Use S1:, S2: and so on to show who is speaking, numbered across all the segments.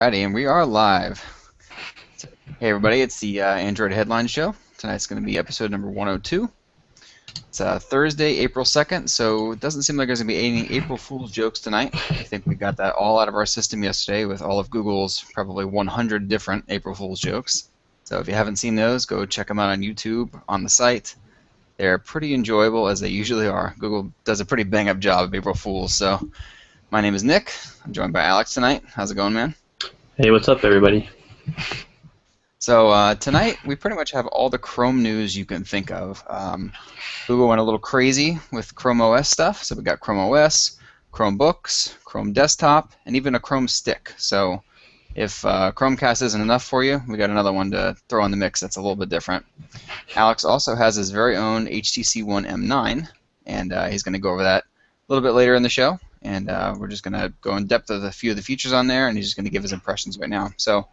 S1: Alrighty, and we are live. Hey everybody, it's the Android Headline Show. Tonight's going to be episode number 102. It's Thursday, April 2nd, so it doesn't seem like there's going to be any April Fool's jokes tonight. I think we got that all out of our system yesterday with all of Google's probably 100 different April Fool's jokes. So if you haven't seen those, go check them out on YouTube, on the site. They're pretty enjoyable, as they usually are. Google does a pretty bang-up job of April Fool's. So my name is Nick. I'm joined by Alex tonight. How's it going, man?
S2: Hey, what's up, everybody?
S1: So tonight we pretty much have all the Chrome news you can think of. Google went a little crazy with Chrome OS stuff. So we got Chrome OS, Chromebooks, Chrome Desktop, and even a Chrome Stick. So if Chromecast isn't enough for you, we got another one to throw in the mix that's a little bit different. Alex also has his very own HTC One M9, and he's going to go over that a little bit later in the show. And we're just going to go in depth with a few of the features on there, and he's just going to give his impressions right now. So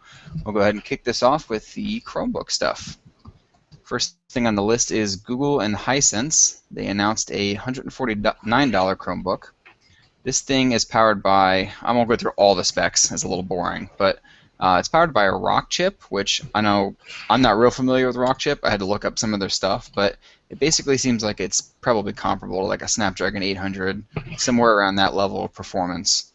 S1: we'll go ahead and kick this off with the Chromebook stuff. First thing on the list is Google and Hisense. They announced a $149 Chromebook. This thing is powered by, I won't go through all the specs, it's a little boring, but it's powered by a Rock chip, which I know I'm not real familiar with Rock chip. I had to look up some of their stuff, but it basically seems like it's probably comparable to like a Snapdragon 800, somewhere around that level of performance.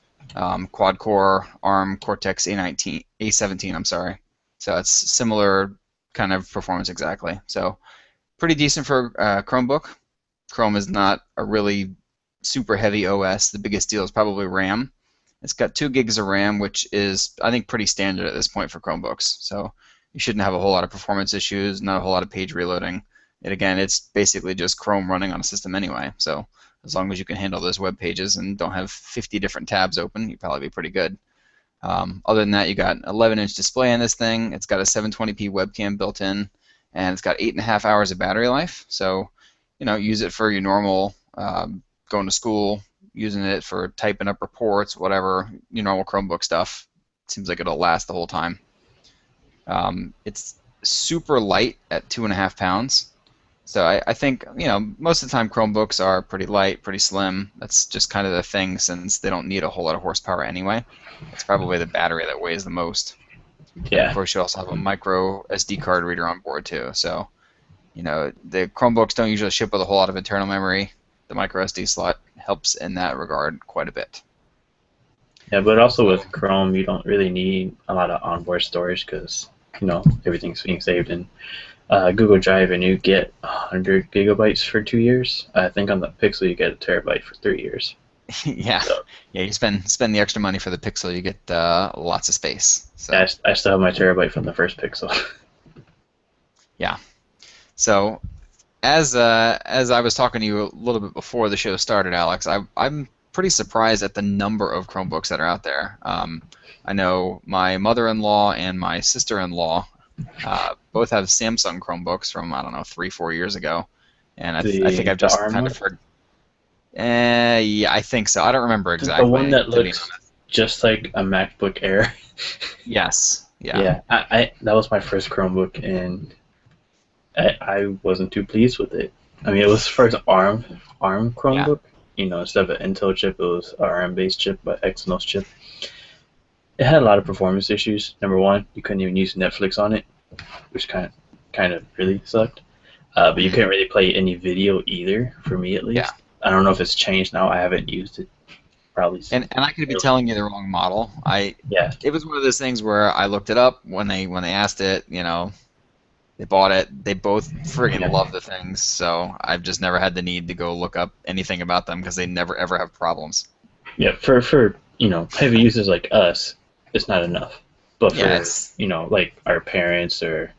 S1: Quad-core ARM Cortex A17, I'm sorry. So it's similar kind of performance exactly. So pretty decent for Chromebook. Chrome is not a really super heavy OS. The biggest deal is probably RAM. It's got 2 gigs of RAM, which is, I think, pretty standard at this point for Chromebooks. So you shouldn't have a whole lot of performance issues, not a whole lot of page reloading. And again, it's basically just Chrome running on a system anyway. So as long as you can handle those web pages and don't have 50 different tabs open, you'll probably be pretty good. Other than that, you got an 11-inch display on this thing. It's got a 720p webcam built in, and it's got 8.5 hours of battery life. So, use it for your normal going to school, using it for typing up reports, whatever, your normal Chromebook stuff. It seems like it'll last the whole time. It's super light at 2.5 pounds. So I think, most of the time Chromebooks are pretty light, pretty slim. That's just kind of the thing since they don't need a whole lot of horsepower anyway. It's probably the battery that weighs the most.
S2: Yeah.
S1: And of course, you also have a micro SD card reader on board too. So, the Chromebooks don't usually ship with a whole lot of internal memory. The micro SD slot helps in that regard quite a bit.
S2: Yeah, but also with Chrome, you don't really need a lot of onboard storage because, everything's being saved in Google Drive, and you get 100 gigabytes for 2 years. I think on the Pixel, you get a terabyte for 3 years.
S1: Yeah,
S2: So,
S1: yeah. You spend the extra money for the Pixel, you get lots of space. So.
S2: I still have my terabyte from the first Pixel.
S1: Yeah. So, as I was talking to you a little bit before the show started, Alex, I'm pretty surprised at the number of Chromebooks that are out there. I know my mother-in-law and my sister-in-law both have Samsung Chromebooks from, I don't know, 3-4 years ago, and I think I've just
S2: ARM
S1: kind of heard. Yeah, I think so. I don't remember exactly.
S2: The one that
S1: to be
S2: looks
S1: honest.
S2: just like a MacBook Air.
S1: Yes. Yeah.
S2: Yeah, I that was my first Chromebook, and I wasn't too pleased with it. I mean, it was first ARM Chromebook. Instead of an Intel chip, it was an ARM-based chip, but Exynos chip. It had a lot of performance issues. Number one, you couldn't even use Netflix on it, which kind of really sucked. But you couldn't really play any video either, for me at least.
S1: Yeah.
S2: I don't know if it's changed now. I haven't used it probably since.
S1: And I could be telling you the wrong model.
S2: Yeah.
S1: It was one of those things where I looked it up when they asked it. They bought it. They both friggin' love the things. So I've just never had the need to go look up anything about them because they never ever have problems.
S2: Yeah. For heavy users like us, it's not enough. But for like our parents or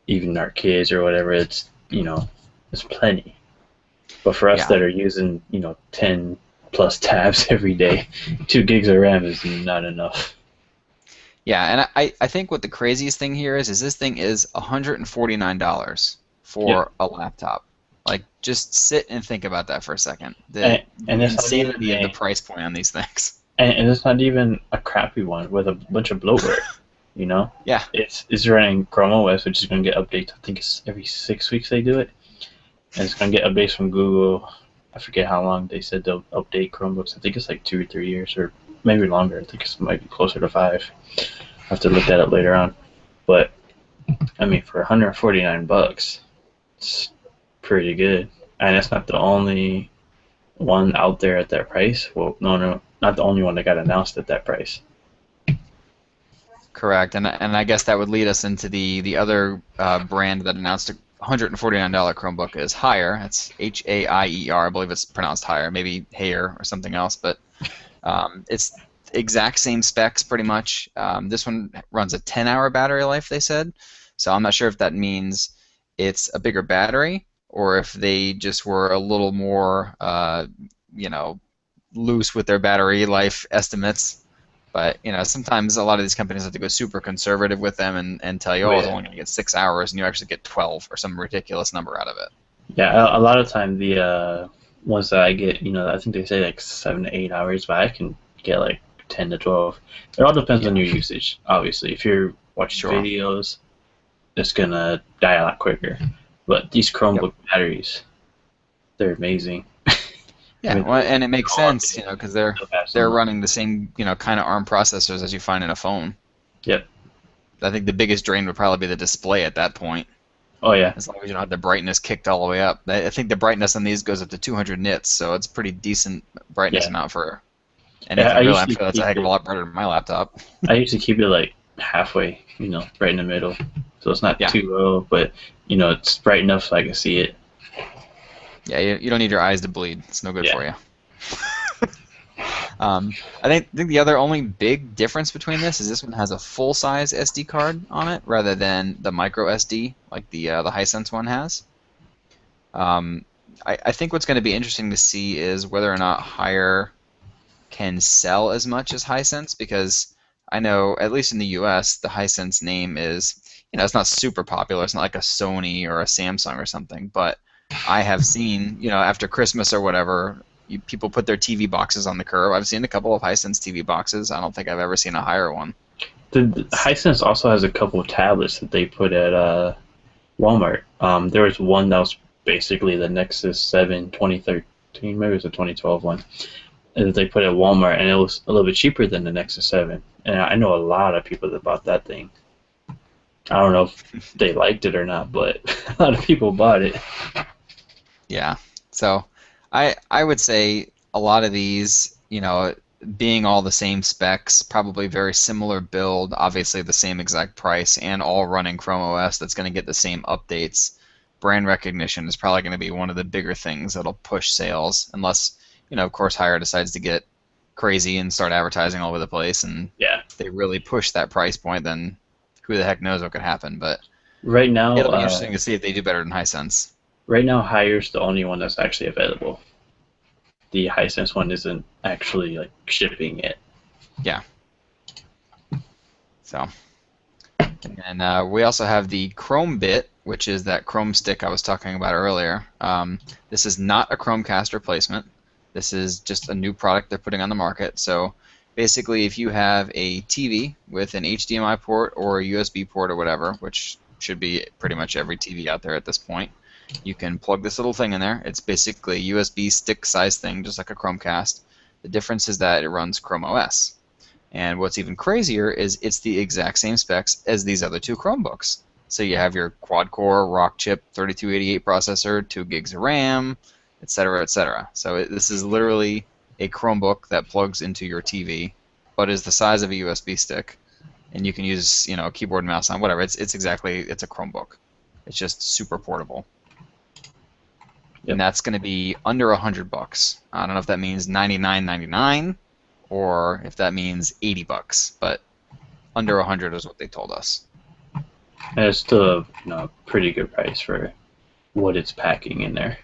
S2: even our kids or whatever, it's it's plenty. But for us that are using 10 plus tabs every day, 2 gigs of RAM is not enough.
S1: Yeah, and I think what the craziest thing here is this thing is $149 for a laptop. Like, just sit and think about that for a second. The insanity of the price point on these things.
S2: And it's not even a crappy one with a bunch of bloatware.
S1: Yeah.
S2: It's running Chrome OS, which is going to get updates. I think it's every 6 weeks they do it. And it's going to get updates from Google. I forget how long they said they'll update Chromebooks. I think it's like 2 or 3 years, or maybe longer. I think it might be closer to 5. have to look that up later on. But I mean, for 149 bucks, it's pretty good. And it's not the only one out there at that price. Well, no, not the only one that got announced at that price.
S1: Correct, and I guess that would lead us into the other brand that announced a $149 Chromebook is Haier. It's Haier. I believe it's pronounced Haier, maybe Haier or something else, but it's exact same specs pretty much. This one runs a 10-hour battery life, they said. So I'm not sure if that means it's a bigger battery or if they just were a little more, you know, loose with their battery life estimates. But sometimes a lot of these companies have to go super conservative with them and tell you,
S2: Oh
S1: oh, it's
S2: yeah,
S1: only going to get 6 hours, and you actually get 12 or some ridiculous number out of it.
S2: yeah. A lot of time the ones that I get, I think they say like 7 to 8 hours, but I can get like 10 to 12. It all depends on
S1: Yeah,
S2: your usage. Obviously, if you're watching
S1: sure.
S2: videos, it's gonna die a lot quicker. But these
S1: Yep.
S2: Chromebook batteries, they're amazing. I
S1: Yeah,
S2: mean,
S1: well, and it
S2: they're
S1: makes
S2: all
S1: sense, because they're
S2: they'll pass
S1: they're
S2: them up.
S1: running the same, kind of ARM processors as you find in a phone.
S2: Yep.
S1: I think the biggest drain would probably be the display at that point,
S2: Oh yeah.
S1: as long as you don't have the brightness kicked all the way up. I think the brightness on these goes up to 200 nits, so it's a pretty decent brightness
S2: Yeah.
S1: amount for
S2: I
S1: anything really. I'm
S2: usually
S1: sure that's a
S2: keep
S1: heck of a
S2: it.
S1: lot better than my laptop.
S2: I usually keep it like halfway, right in the middle, so it's not
S1: Yeah,
S2: too low, but it's bright enough so I can see it.
S1: yeah, you don't need your eyes to bleed. It's no good
S2: Yeah.
S1: for you. I think the other only big difference between this one has a full-size SD card on it rather than the micro SD like the Hisense one has. Um, I think what's going to be interesting to see is whether or not Haier can sell as much as Hisense, because I know at least in the U.S. the Hisense name is, it's not super popular. It's not like a Sony or a Samsung or something, but I have seen, after Christmas or whatever, people put their TV boxes on the curb. I've seen a couple of Hisense TV boxes. I don't think I've ever seen a Haier one.
S2: The Hisense also has a couple of tablets that they put at Walmart. There was one that was basically the Nexus 7 2013, maybe it was a 2012 one, that they put at Walmart, and it was a little bit cheaper than the Nexus 7. And I know a lot of people that bought that thing. I don't know if they liked it or not, but a lot of people bought it.
S1: Yeah. So I would say a lot of these, being all the same specs, probably very similar build, obviously the same exact price, and all running Chrome OS that's going to get the same updates. Brand recognition is probably going to be one of the bigger things that'll push sales, unless, of course, Haier decides to get crazy and start advertising all over the place, and
S2: Yeah.
S1: they really push that price point, then who the heck knows what could happen. But
S2: Right now,
S1: it'll be interesting to see if they do better than Hisense.
S2: right now, Hire's the only one that's actually available. The Hisense one isn't actually like shipping yet.
S1: Yeah. So. And we also have the Chrome Bit, which is that Chrome stick I was talking about earlier. This is not a Chromecast replacement. This is just a new product they're putting on the market. So basically, if you have a TV with an HDMI port or a USB port or whatever, which should be pretty much every TV out there at this point, you can plug this little thing in there. It's basically a USB stick size thing, just like a Chromecast. The difference is that it runs Chrome OS. And what's even crazier is it's the exact same specs as these other two Chromebooks. So you have your quad-core Rockchip 3288 processor, 2 gigs of RAM, etc., etc. So this is literally a Chromebook that plugs into your TV, but is the size of a USB stick, and you can use a keyboard and mouse on whatever. It's a Chromebook. It's just super portable, and
S2: Yep.
S1: that's going to be under $100. I don't know if that means $99.99 or if that means $80, but under 100 is what they told us.
S2: And it's still a pretty good price for what it's packing in there.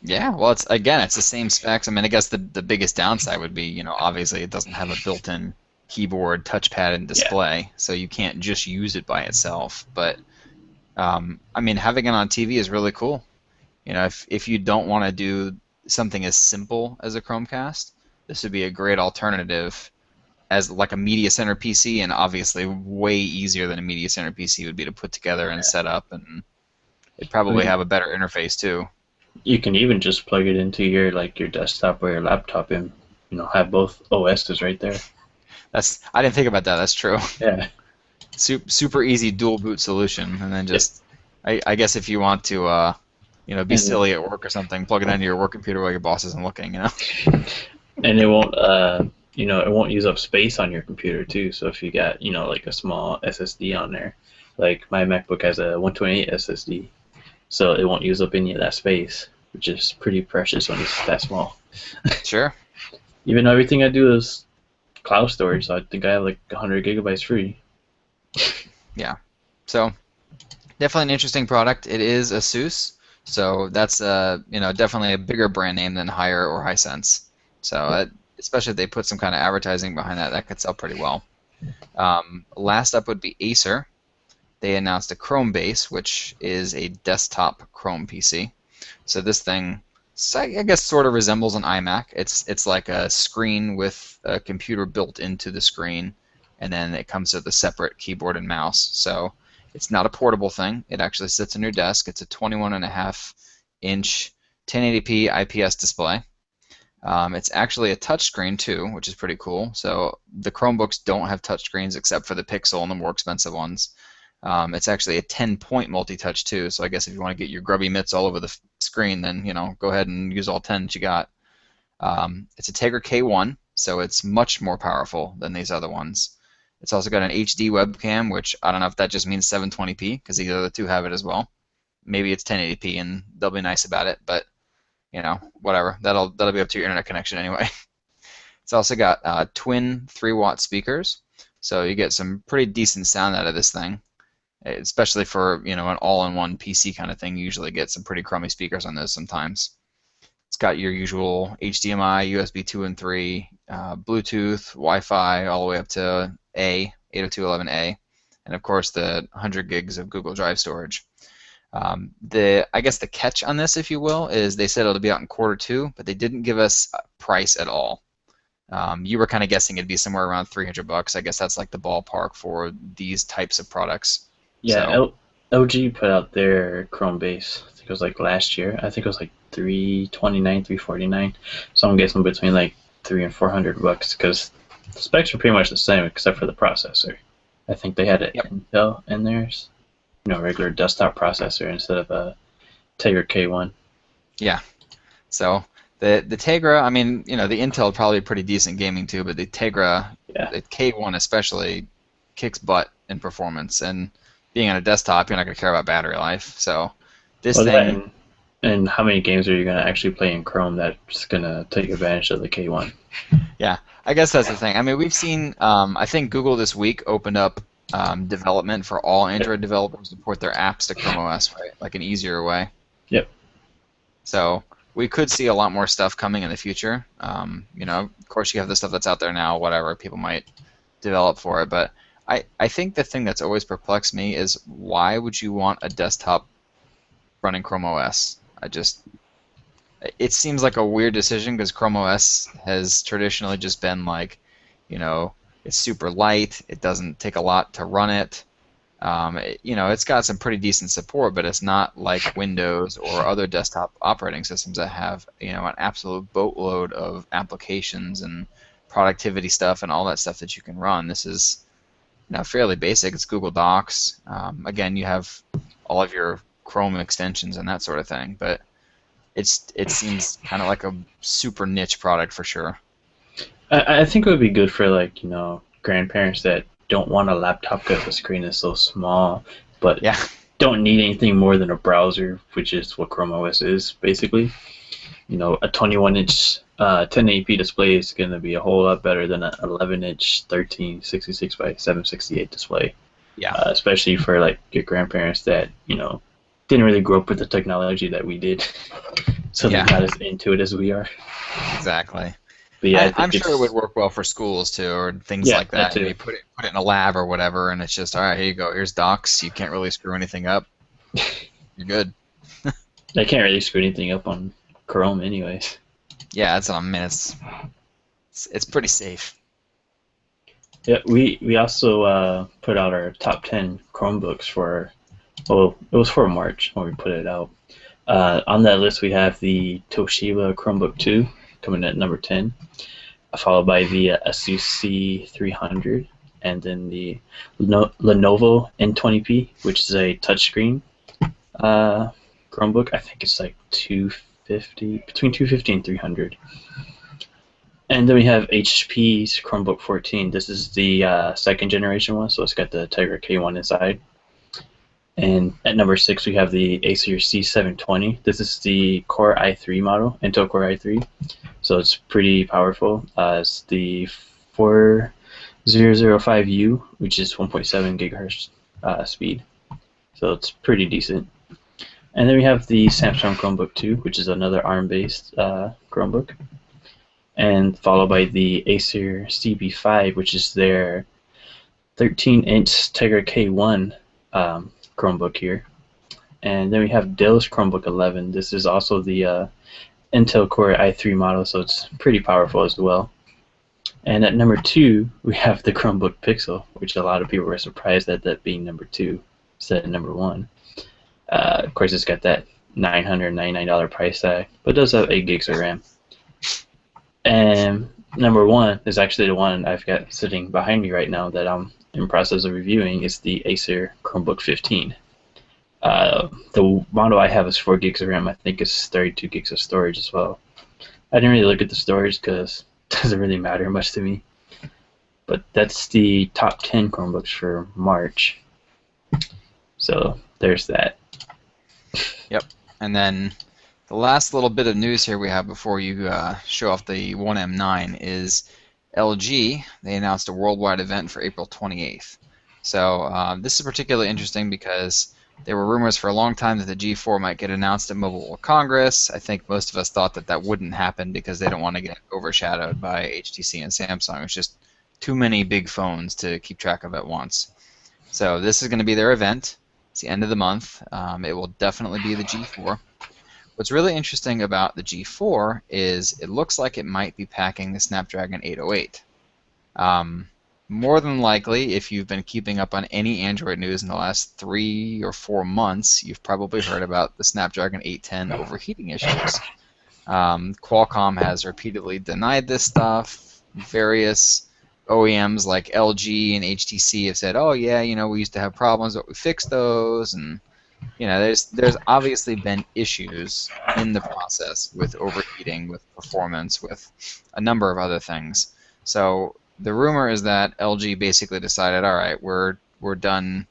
S1: Yeah, well, it's the same specs. I mean, I guess the biggest downside would be, obviously it doesn't have a built-in keyboard, touchpad, and
S2: Yeah.
S1: display, so you can't just use it by itself. But I mean, having it on TV is really cool. If you don't want to do something as simple as a Chromecast, this would be a great alternative as like a media center PC, and obviously way easier than a media center PC would be to put together and set up, and it'd
S2: I
S1: probably
S2: mean,
S1: have a better interface too.
S2: you can even just plug it into your desktop or your laptop and have both OSs right there.
S1: I didn't think about that. That's true.
S2: Yeah,
S1: Super easy dual boot solution, and then
S2: yep.
S1: just I guess if you want to be
S2: And
S1: silly at work or something, plug it into your work computer while your boss isn't looking.
S2: and it won't it won't use up space on your computer too. So if you got like a small SSD on there, like my MacBook has a 128 SSD, so it won't use up any of that space, which is pretty precious when it's that small.
S1: Sure.
S2: Even though everything I do is cloud storage, so I think I have like 100 gigabytes free.
S1: Yeah. So definitely an interesting product. It is ASUS, so that's definitely a bigger brand name than Haier or Hisense. So especially if they put some kind of advertising behind that, that could sell pretty well. Last up would be Acer. They announced a Chrome base, which is a desktop Chrome PC. So this thing, I guess, sort of resembles an iMac. It's like a screen with a computer built into the screen, and then it comes with a separate keyboard and mouse. So it's not a portable thing. It actually sits on your desk. It's a 21.5-inch 1080p IPS display. It's actually a touchscreen too, which is pretty cool. So the Chromebooks don't have touchscreens except for the Pixel and the more expensive ones. It's actually a 10-point multi-touch too, so I guess if you want to get your grubby mitts all over the screen, then go ahead and use all 10 that you got. It's a Tegra K1, so it's much more powerful than these other ones. It's also got an HD webcam, which I don't know if that just means 720p, because the other two have it as well. Maybe it's 1080p, and they'll be nice about it, but whatever. That'll be up to your internet connection anyway. It's also got twin 3-watt speakers, so you get some pretty decent sound out of this thing. Especially for an all-in-one PC kind of thing, you usually get some pretty crummy speakers on those sometimes. It's got your usual HDMI, USB 2 and 3, Bluetooth, Wi-Fi, all the way up to 802.11a, and of course the 100 gigs of Google Drive storage. I guess the catch on this, if you will, is they said it'll be out in Q2, but they didn't give us a price at all. You were kind of guessing it'd be somewhere around $300. I guess that's like the ballpark for these types of products.
S2: Yeah,
S1: So
S2: LG put out their Chrome base. I think it was like last year. I think it was like 329, 349. So I'm guessing between like $300 and $400 because the specs are pretty much the same except for the processor. I think they had an
S1: yep,
S2: Intel in theirs, regular desktop processor instead of a Tegra K1.
S1: yeah. So the Tegra, I mean, the Intel probably pretty decent gaming too, but the Tegra,
S2: Yeah.
S1: the K1 especially, kicks butt in performance. And being on a desktop, you're not going to care about battery life. So this
S2: Well, that
S1: thing,
S2: and how many games are you going to actually play in Chrome that's going to take advantage of the K1?
S1: yeah, I guess that's the thing. I mean, we've seen, I think Google this week opened up development for all Android developers to port their apps to Chrome OS, right? Like an easier way.
S2: Yep.
S1: So we could see a lot more stuff coming in the future. Of course, you have the stuff that's out there now, whatever people might develop for it. But I think the thing that's always perplexed me is why would you want a desktop running Chrome OS? It seems like a weird decision because Chrome OS has traditionally just been like, it's super light. It doesn't take a lot to run it. It's got some pretty decent support, but it's not like Windows or other desktop operating systems that have, an absolute boatload of applications and productivity stuff and all that stuff that you can run. This is, fairly basic. It's Google Docs. Again, you have all of your Chrome extensions and that sort of thing, but it seems kind of like a super niche product for sure.
S2: I think it would be good for grandparents that don't want a laptop because the screen is so small, but
S1: Yeah,
S2: don't need anything more than a browser, which is what Chrome OS is basically. A 21-inch 1080p display is going to be a whole lot better than an 11-inch 1366 by 768 display,
S1: yeah,
S2: especially for like your grandparents that didn't really grow up with the technology that we did, so they're
S1: yeah,
S2: not as into it as we are.
S1: exactly.
S2: But yeah, I
S1: I'm
S2: think
S1: sure it would
S2: it's
S1: work well for schools too, or things
S2: yeah,
S1: like
S2: that
S1: that.
S2: too.
S1: You put it in a lab or whatever, and it's just all right. Here you go. Here's docs. You can't really screw anything up. You're good.
S2: I can't really screw anything up on Chrome, anyways.
S1: Yeah, that's what I mean. It's pretty safe.
S2: Yeah, we also put out our top 10 Chromebooks for, well, it was for March when we put it out. On that list, we have the Toshiba Chromebook 2 coming at number 10. followed by the SUC 300, and then the Lenovo N20p, which is a touchscreen uh, Chromebook. I think it's like 250, between 250 and 300. And then we have HP's Chromebook 14. This is the second generation one, so it's got the Tegra K1 inside. And at number 6, we have the Acer C720. This is the Core i3 model, Intel Core i3. So it's pretty powerful. It's the 4005U, which is 1.7 gigahertz speed. So it's pretty decent. And then we have the Samsung Chromebook 2, which is another ARM-based Chromebook. And followed by the Acer CB5, which is their 13-inch Tegra K1 Chromebook here. And then we have Dell's Chromebook 11. This is also the Intel Core i3 model, so it's pretty powerful as well. And at number 2, we have the Chromebook Pixel, which a lot of people were surprised at that being number 2 instead of number 1. Of course, it's got that $999 price tag, but it does have 8 gigs of RAM. And number 1 is actually the one I've got sitting behind me right now that I'm in process of reviewing. Is the Acer Chromebook 15. The model I have is 4 gigs of RAM. I think it's 32 gigs of storage as well. I didn't really look at the storage because it doesn't really matter much to me. But that's the top 10 Chromebooks for March. So there's that.
S1: Yep. And then the last little bit of news here we have before you show off the 1M9 is LG. They announced a worldwide event for April 28th. So this is particularly interesting because there were rumors for a long time that the G4 might get announced at Mobile World Congress. I think most of us thought that that wouldn't happen because they don't want to get overshadowed by HTC and Samsung. It's just too many big phones to keep track of at once. So this is going to be their event. It's the end of the month. It will definitely be the G4. What's really interesting about the G4 is it looks like it might be packing the Snapdragon 808. More than likely, if you've been keeping up on any Android news in the last 3 or 4 months, you've probably heard about the Snapdragon 810 overheating issues. Qualcomm has repeatedly denied this stuff. Various OEMs like LG and HTC have said, "Oh yeah, we used to have problems, but we fixed those." And there's obviously been issues in the process with overheating, with performance, with a number of other things. So the rumor is that LG basically decided, all right, we're done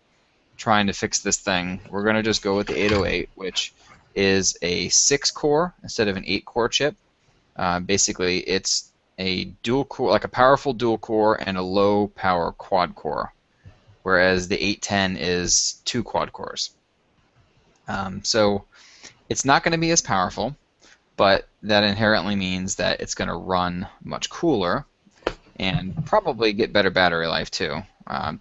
S1: trying to fix this thing. We're going to just go with the 808, which is a 6-core instead of an 8-core chip. Basically, it's a dual core, like a powerful dual core and a low power quad core, whereas the 810 is 2 quad cores. So it's not going to be as powerful, but that inherently means that it's going to run much cooler and probably get better battery life too.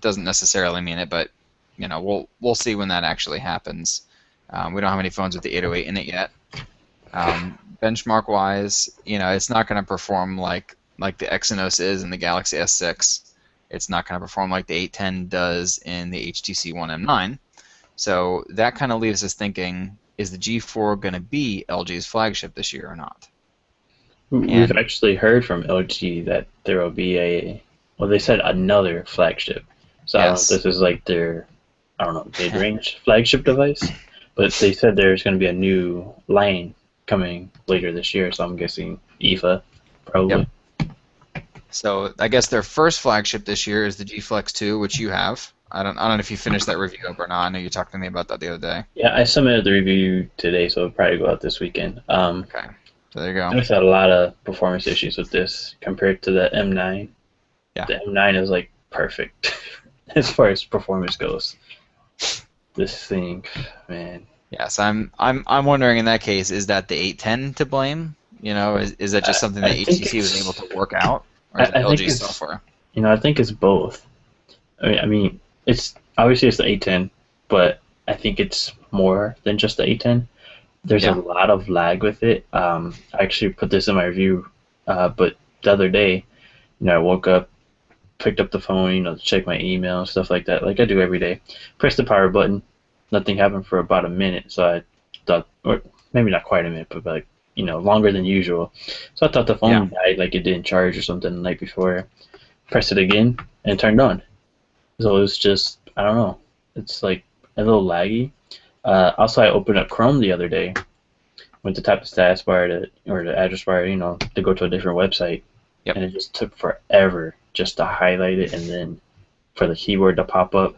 S1: Doesn't necessarily mean it, but we'll see when that actually happens. We don't have any phones with the 808 in it yet. Benchmark-wise, it's not going to perform like the Exynos is in the Galaxy S6. It's not going to perform like the 810 does in the HTC One M9. So that kind of leaves us thinking: is the G4 going to be LG's flagship this year or not?
S2: We've actually heard from LG that there will be they said another flagship. So
S1: Yes.
S2: I don't know if this is like their, mid-range flagship device, but they said there's going to be a new line coming later this year, so I'm guessing EVA, probably.
S1: Yep. So I guess their first flagship this year is the G Flex 2, which you have. I don't know if you finished that review up or not. I know you talked to me about that the other day.
S2: Yeah, I submitted the review today, so it'll probably go out this weekend.
S1: Okay. So there you go.
S2: I've had a lot of performance issues with this compared to the M9.
S1: Yeah.
S2: The M9 is like perfect as far as performance goes. This thing, man.
S1: Yes, I'm wondering in that case, is that the 810 to blame? Is that just something that HTC was able to work out, or is it LG software?
S2: I think it's both. I mean, it's obviously it's the 810, but I think it's more than just the 810. There's a lot of lag with it. I actually put this in my review, but the other day, I woke up, picked up the phone, to check my email and stuff like that, like I do every day. Pressed the power button. Nothing happened for about a minute, so I thought, or maybe not quite a minute, but like longer than usual. So I thought the
S1: Yeah.
S2: phone died, like it didn't charge or something the night before. Pressed it again and it turned on. So it was just, I don't know, it's like a little laggy. Also, I opened up Chrome the other day, went to tap the status bar or the address bar, to go to a different website,
S1: Yep.
S2: and it just took forever just to highlight it and then for the keyboard to pop up.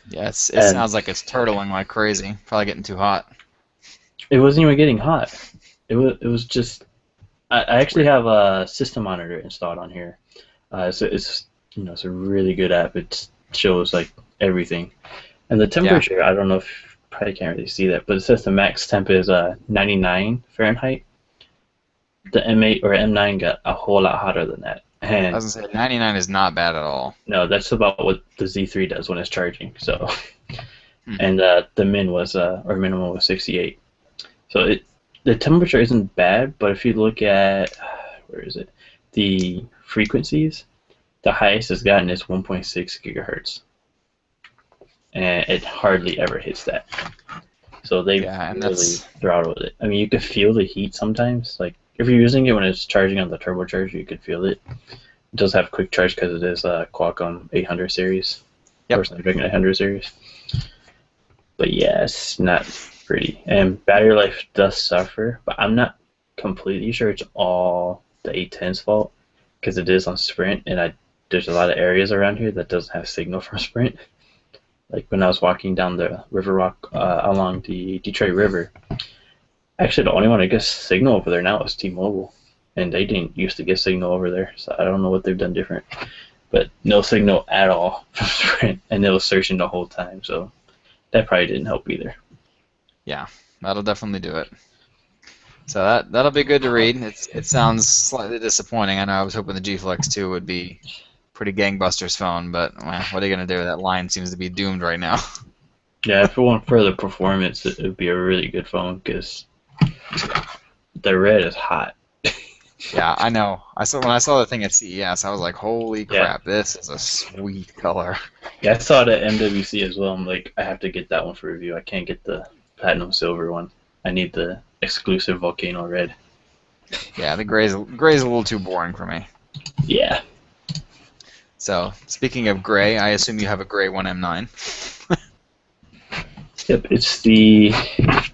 S1: Yeah, it
S2: And
S1: sounds like it's turtling like crazy. Probably getting too hot.
S2: it wasn't even getting hot. It was just. I
S1: It's
S2: actually
S1: weird.
S2: have a system monitor installed on here. It's a really good app. It shows like everything. And the
S1: Yeah.
S2: temperature, I don't know if you probably can't really see that, but it says the max temp is 99 Fahrenheit. The M8 or M9 got a whole lot hotter than that.
S1: I
S2: And
S1: was gonna say 99 is not bad at all.
S2: no, that's about what the Z3 does when it's charging. So,
S1: Hmm.
S2: and the minimum was 68. So the temperature isn't bad, but if you look at where is it, the frequencies, the highest it's gotten is 1.6 gigahertz, and it hardly ever hits that. So they
S1: Yeah, and
S2: really
S1: that's
S2: throttled it. I mean, you could feel the heat sometimes. Like if you're using it when it's charging on the turbocharger, you could feel it. It does have quick charge because it is a Qualcomm 800 series or
S1: yep.
S2: Snapdragon 800 series. But yeah, it's not pretty. And battery life does suffer, but I'm not completely sure it's all the A10's fault because it is on Sprint, and there's a lot of areas around here that doesn't have signal from Sprint. Like when I was walking down the River Rock along the Detroit River, actually the only one that gets signal over there now is T-Mobile, and they didn't used to get signal over there, so I don't know what they've done different. But no signal at all from Sprint, and it was searching the whole time, so that probably didn't help either.
S1: Yeah, that'll definitely do it. So that'll be good to read. It sounds slightly disappointing. I know I was hoping the G Flex 2 would be pretty gangbusters phone, but well, what are you gonna do? That line seems to be doomed right now.
S2: Yeah, if it want further performance, it would be a really good phone because the red is hot.
S1: Yeah, I know. When I saw the thing at CES, I was like, "Holy
S2: Yeah,
S1: crap, this is a sweet color."
S2: yeah, I saw it at MWC as well. I'm like, I have to get that one for review. I can't get the platinum silver one. I need the exclusive volcano red.
S1: Yeah, the gray's a little too boring for me.
S2: Yeah.
S1: So, speaking of gray, I assume you have a gray 1M9.
S2: Yep, it's the.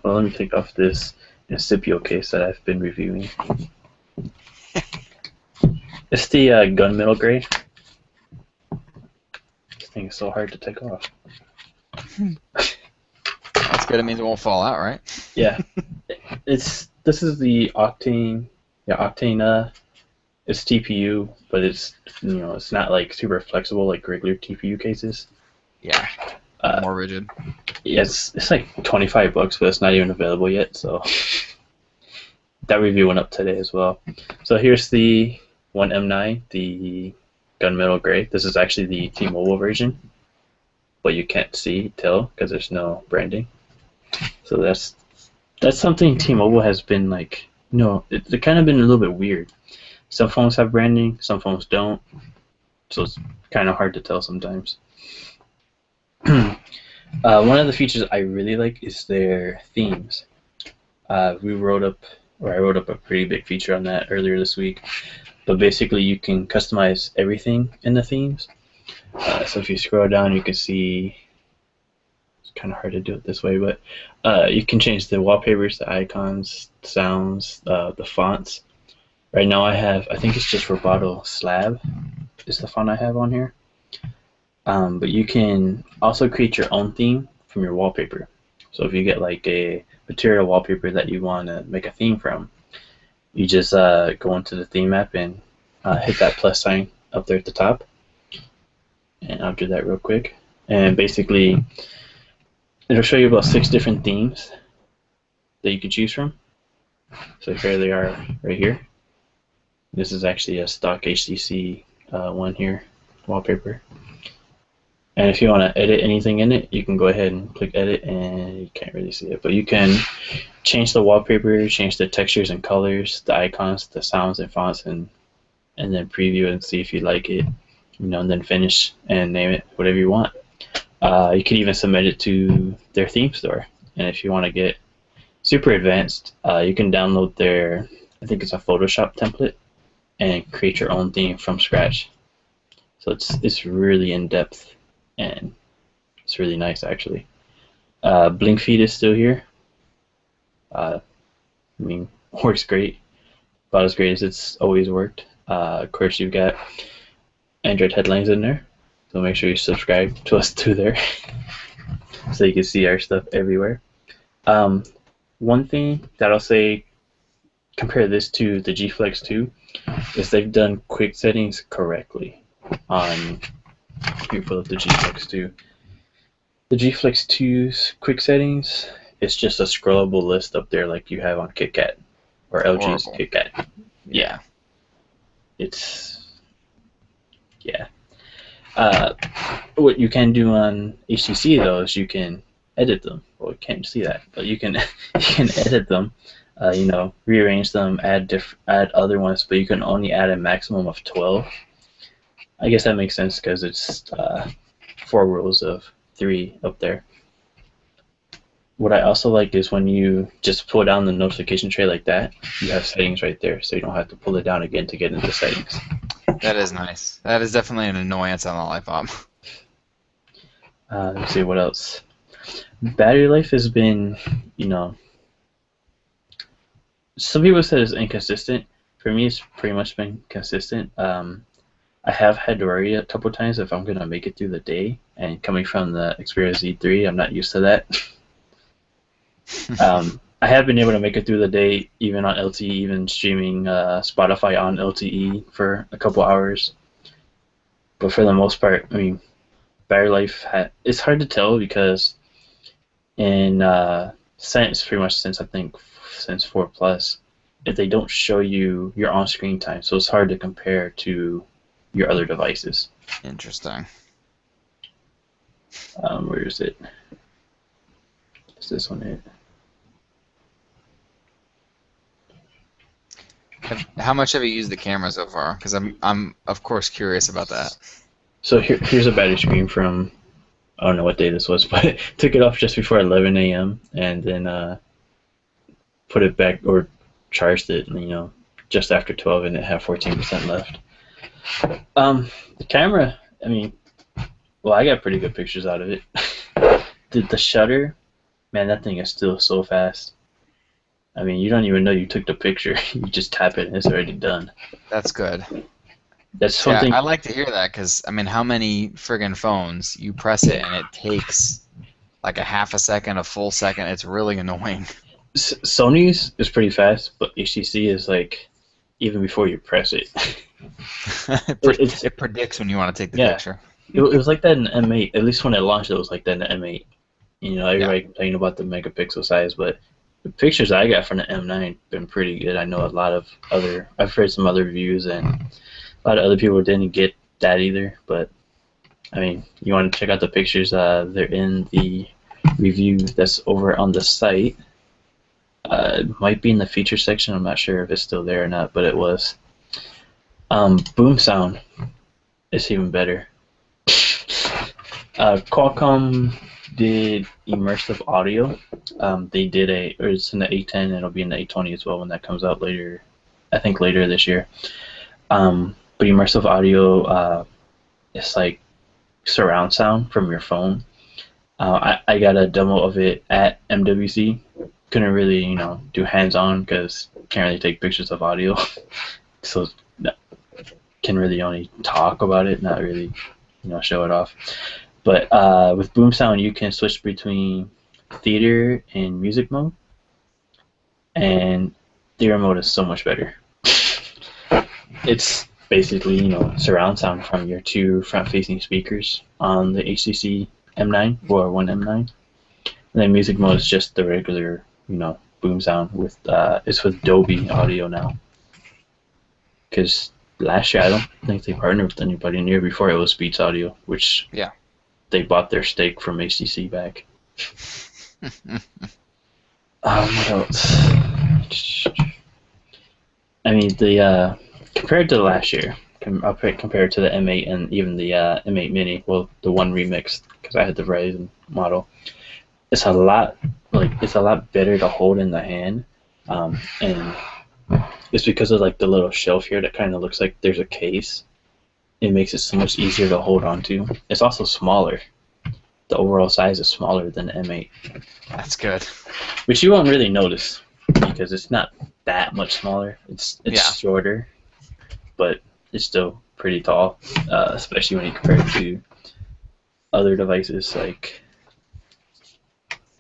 S2: Well, let me take off this incipio case that I've been reviewing. It's the gunmetal gray. This thing is so hard to take off.
S1: That's good. It means it won't fall out, right?
S2: Yeah, this is the Octane. Yeah, Octane. It's TPU, but it's not like super flexible like regular TPU cases.
S1: Yeah,
S2: Uh,
S1: more rigid.
S2: yeah, it's like $25, but it's not even available yet. So that review went up today as well. So here's the one M9, the gunmetal gray. This is actually the T-Mobile version, but you can't tell because there's no branding. So that's something T-Mobile has been like. It's kind of been a little bit weird. Some phones have branding, some phones don't. So it's kind of hard to tell sometimes. One of the features I really like is their themes. I wrote up a pretty big feature on that earlier this week. But basically, you can customize everything in the themes. So if you scroll down, you can see. It's kind of hard to do it this way, but you can change the wallpapers, the icons, sounds, the fonts. Right now, I think it's just Roboto Slab is the font I have on here. But you can also create your own theme from your wallpaper. So if you get like a material wallpaper that you want to make a theme from, you just go into the theme app and hit that plus sign up there at the top. And I'll do that real quick. And basically, it'll show you about 6 different themes that you can choose from. So here they are right here. This is actually a stock HTC one here, wallpaper. And if you want to edit anything in it, you can go ahead and click edit, and you can't really see it, but you can change the wallpaper, change the textures and colors, the icons, the sounds and fonts, and then preview and see if you like it, and then finish and name it whatever you want. You can even submit it to their theme store, and if you want to get super advanced. You can download their, I think it's a Photoshop template, and create your own theme from scratch. So it's really in depth, and it's really nice actually. Blink feed is still here. I mean, works great, about as great as it's always worked. Of course, you've got Android headlines in there, so make sure you subscribe to us through there so you can see our stuff everywhere. Um, One thing that I'll say, compare this to the G Flex 2, is they've done quick settings correctly on, here, pull up the G Flex 2. The G Flex 2's quick settings, it's just a scrollable list up there like you have on KitKat or LG's
S1: Horrible.
S2: KitKat.
S1: Yeah.
S2: It's, yeah. What you can do on HTC though is you can edit them. Well, you can't see that, but you can you can edit them. Rearrange them, add other ones, but you can only add a maximum of 12. I guess that makes sense because it's 4 rows of 3 up there. What I also like is when you just pull down the notification tray like that, you have settings right there, so you don't have to pull it down again to get into settings.
S1: That is nice. That is definitely an annoyance on the laptop.
S2: Let me see what else. Battery life has been, some people said it's inconsistent. For me, it's pretty much been consistent. I have had to worry a couple times if I'm going to make it through the day, and coming from the Xperia Z3, I'm not used to that. I have been able to make it through the day, even on LTE, even streaming Spotify on LTE for a couple hours. But for the most part, I mean, battery life, it's hard to tell because in pretty much since 4 Plus, if they don't show you your on-screen time, so it's hard to compare to your other devices.
S1: Interesting.
S2: Where is it? Is this one it?
S1: How much have you used the camera so far? Because I'm of course curious about that.
S2: So here's a battery screen from, I don't know what day this was, but took it off just before 11 a.m. and then put it back, or charged it, just after 12, and it had 14% left. The camera, I mean, well, I got pretty good pictures out of it. The shutter, man, that thing is still so fast. I mean, you don't even know you took the picture. You just tap it and it's already done.
S1: That's good.
S2: That's something.
S1: I like to hear that because, I mean, how many friggin' phones you press it and it takes like a half a second, a full second? It's really annoying.
S2: Sony's is pretty fast, but HTC is like, even before you press it.
S1: It predicts when you want to take the picture.
S2: It was like that in M8. At least when it launched, it was like that in the M8. Everybody complaining about the megapixel size, but the pictures I got from the M9 been pretty good. I know I've heard some other reviews, and a lot of other people didn't get that either. But I mean, you want to check out the pictures? They're in the review that's over on the site. It might be in the feature section. I'm not sure if it's still there or not, but it was. Boom sound is even better. Qualcomm did immersive audio. They did it's in the A10, and it'll be in the A20 as well when that comes out later. I think later this year. But immersive audio, it's like surround sound from your phone. I got a demo of it at MWC. Couldn't really, do hands-on because can't really take pictures of audio. So can really only talk about it, not really, show it off. But with Boom Sound, you can switch between theater and music mode, and theater mode is so much better. It's basically, surround sound from your 2 front-facing speakers on the HTC M9 or One M9. And then music mode is just the regular, Boom Sound with it's with Dolby Audio now. Because last year I don't think they partnered with anybody near. Before it was Beats Audio, which they bought their stake from HTC back. What else? I mean, the compared to last year, compared to the M8 and even the M8 Mini, well, the one remix because I had the Verizon model. it's a lot it's a lot better to hold in the hand, and it's because of like the little shelf here that kind of looks like there's a case. It makes it so much easier to hold on to. It's also smaller. The overall size is smaller than the M8,
S1: That's good.
S2: which you won't really notice because it's not that much smaller.
S1: Yeah.
S2: It's shorter, but it's still pretty tall, especially when you compare it to other devices. Like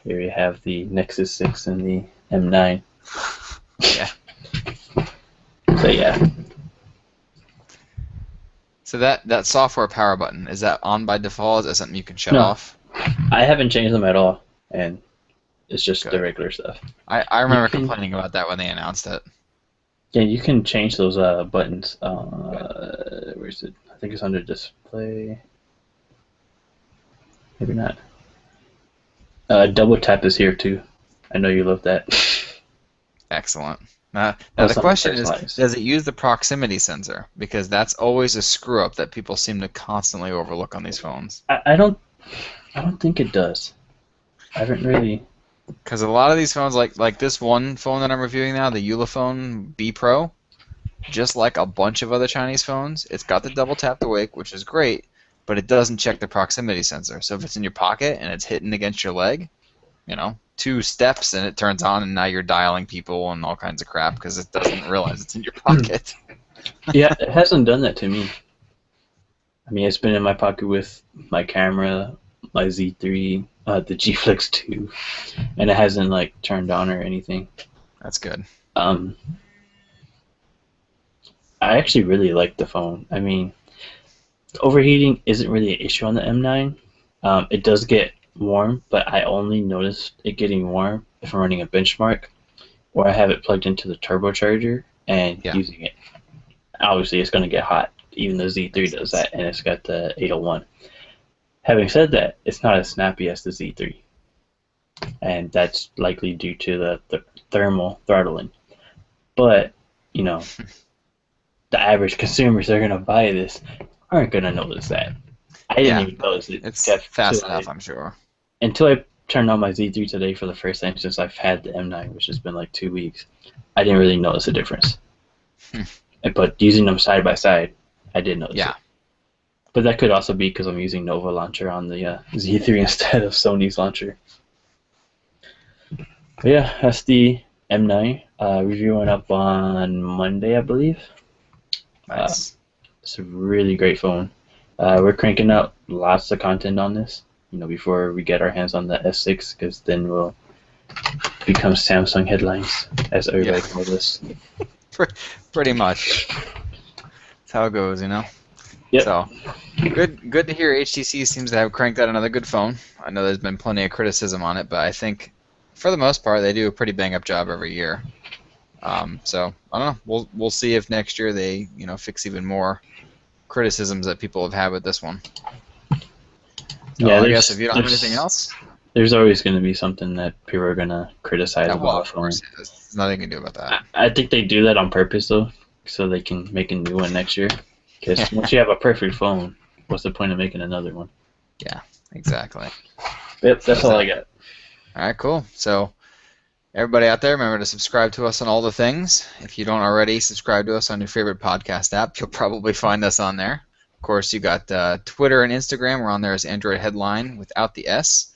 S2: here you have the Nexus 6 and the M9.
S1: Yeah.
S2: So yeah,
S1: So that software power button, is that on by default? Is that something you can shut
S2: no,
S1: off?
S2: I haven't changed them at all, and it's just the
S1: Good.
S2: regular stuff.
S1: I
S2: You
S1: remember
S2: can
S1: complaining about that when they announced it.
S2: Yeah, you can change those buttons. Where is it? I think it's under display. Maybe not. Double tap is here too. I know you love that.
S1: Excellent. Now
S2: Oh,
S1: the
S2: something
S1: question is,
S2: personalized.
S1: does it use the proximity sensor? Because that's always a screw up that people seem to constantly overlook on these phones.
S2: I don't think it does. I haven't really.
S1: Because a lot of these phones, like this one phone that I'm reviewing now, the Ulefone B Pro, just like a bunch of other Chinese phones, it's got the double tap to wake, which is great, but it doesn't check the proximity sensor. So if it's in your pocket and it's hitting against your leg, 2 steps and it turns on, and now you're dialing people and all kinds of crap because it doesn't realize it's in your pocket.
S2: Yeah, it hasn't done that to me. I mean, it's been in my pocket with my camera, my Z3, the G Flix 2, and it hasn't like turned on or anything.
S1: That's good.
S2: Um, I actually really like the phone. I mean, overheating isn't really an issue on the M9. It does get warm, but I only notice it getting warm if I'm running a benchmark or I have it plugged into the turbocharger and
S1: Yeah.
S2: using it. Obviously, it's going to get hot. Even the Z3 does that, and it's got the 801. Having said that, it's not as snappy as the Z3, and that's likely due to the thermal throttling. But, you know, the average consumers that are going to buy this aren't going to notice that. I didn't
S1: Yeah.
S2: even notice it,
S1: It's
S2: Kev,
S1: fast enough, I'm sure.
S2: until I turned on my Z3 today for the first time since I've had the M9, which has been like 2 weeks. I didn't really notice a difference.
S1: Hmm.
S2: But using them side by side, I did notice
S1: Yeah.
S2: it. But that could also be because I'm using Nova launcher on the Z3 instead of Sony's launcher. But yeah, that's the M9 review went up on Monday, I believe. Uh,
S1: Nice.
S2: it's a really great phone. We're cranking out lots of content on this, before we get our hands on the S6, because then we'll become Samsung headlines, as
S1: Yeah.
S2: everybody calls us.
S1: Pretty much. That's how it goes.
S2: Yep.
S1: So good to hear HTC seems to have cranked out another good phone. I know there's been plenty of criticism on it, but I think for the most part they do a pretty bang up job every year. So I don't know. We'll see if next year they fix even more criticisms that people have had with this one. So
S2: Yeah,
S1: I guess if you don't have anything else,
S2: there's always going to be something that people are going to criticize
S1: well,
S2: about a
S1: of
S2: phone.
S1: course, there's nothing you can do about that.
S2: I think they do that on purpose, though, so they can make a new one next year. Because once you have a perfect phone, what's the point of making another one?
S1: Yeah, exactly.
S2: Yep, that's all I got.
S1: All right, cool. So everybody out there, remember to subscribe to us on all the things. If you don't already subscribe to us on your favorite podcast app, you'll probably find us on there. Of course, you got Twitter and Instagram. We're on there as Android Headline without the S.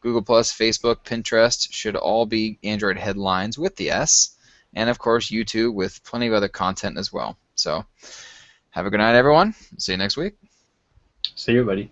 S1: Google Plus, Facebook, Pinterest should all be Android Headlines with the S. And of course, YouTube with plenty of other content as well. So have a good night, everyone. See you next week.
S2: See you, buddy.